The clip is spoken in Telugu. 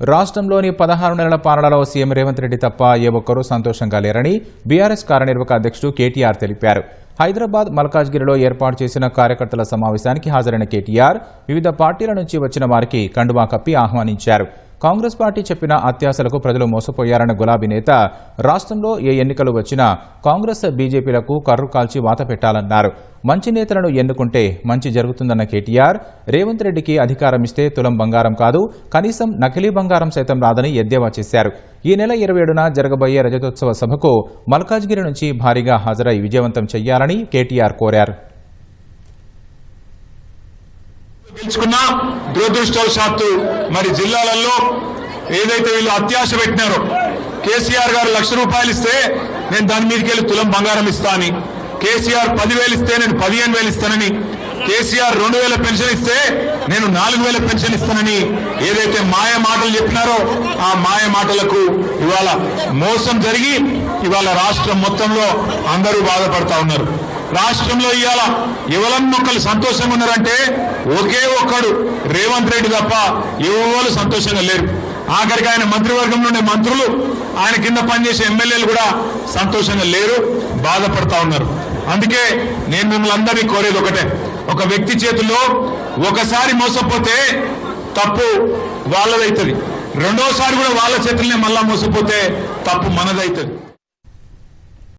రాష్ట్రంలోని 16 నెలల పాలనలో సీఎం రేవంత్ రెడ్డి తప్ప ఏ ఒక్కరూ సంతోషంగా లేరని బీఆర్ఎస్ కార్యనిర్వాహక అధ్యక్షుడు కేటీఆర్ తెలిపారు. హైదరాబాద్ మల్కాజ్గిరిలో ఏర్పాటు చేసిన కార్యకర్తల సమావేశానికి హాజరైన కేటీఆర్ వివిధ పార్టీల నుంచి వచ్చిన వారికి కండువా కప్పి ఆహ్వానించారు. కాంగ్రెస్ పార్టీ చెప్పిన అత్యాశలకు ప్రజలు మోసపోయారన్న గులాబీ నేత రాష్ట్రంలో ఏ ఎన్నికలు వచ్చినా కాంగ్రెస్ బీజేపీలకు కర్రు కాల్చి వాత పెట్టాలన్నారు. మంచి నేతలను ఎన్నుకుంటే మంచి జరుగుతుందన్న కేటీఆర్ రేవంత్ రెడ్డికి అధికారం ఇస్తే తులం బంగారం కాదు, కనీసం నకిలీ బంగారం సైతం రాదని ఎద్దేవా చేశారు. ఈ నెల 27న జరగబోయే రజతోత్సవ సభకు మల్కాజ్గిరి నుంచి భారీగా హాజరై విజయవంతం చేయాలని కేటీఆర్ కోరారు. గెలుచుకున్నా దురదృష్టవశాత్తు మరి జిల్లాలలో ఏదైతే వీళ్ళు అత్యాశ పెట్టినారో, కేసీఆర్ గారు ₹1,00,000 ఇస్తే నేను దాని మీదకి వెళ్ళి తులం బంగారం ఇస్తా అని, కేసీఆర్ 10,000 ఇస్తే నేను 15,000 ఇస్తానని, కేసీఆర్ 2,000 పెన్షన్ ఇస్తే నేను 4,000 పెన్షన్ ఇస్తానని ఏదైతే మాయ మాటలు చెప్పినారో ఆ మాయ మాటలకు ఇవాళ మోసం జరిగి ఇవాళ రాష్ట్రం మొత్తంలో అందరూ బాధపడతా ఉన్నారు. రాష్ట్రంలో ఇవాళ ఎవరన్నొక్కరు సంతోషంగా ఉన్నారంటే ఒకే ఒక్కడు రేవంత్ రెడ్డి తప్ప ఎవరు సంతోషంగా లేరు. ఆఖరికి ఆయన మంత్రివర్గంలో ఉండే మంత్రులు, ఆయన కింద పనిచేసే ఎమ్మెల్యేలు కూడా సంతోషంగా లేరు, బాధపడతా ఉన్నారు. అందుకే నేను మిమ్మల్ని అందరినీ కోరేది ఒకటే, ఒక వ్యక్తి చేతుల్లో ఒకసారి మోసపోతే తప్పు వాళ్ళదైతుంది, రెండోసారి కూడా వాళ్ళ చేతుల్నే మళ్ళా మోసపోతే తప్పు మనదైతుంది.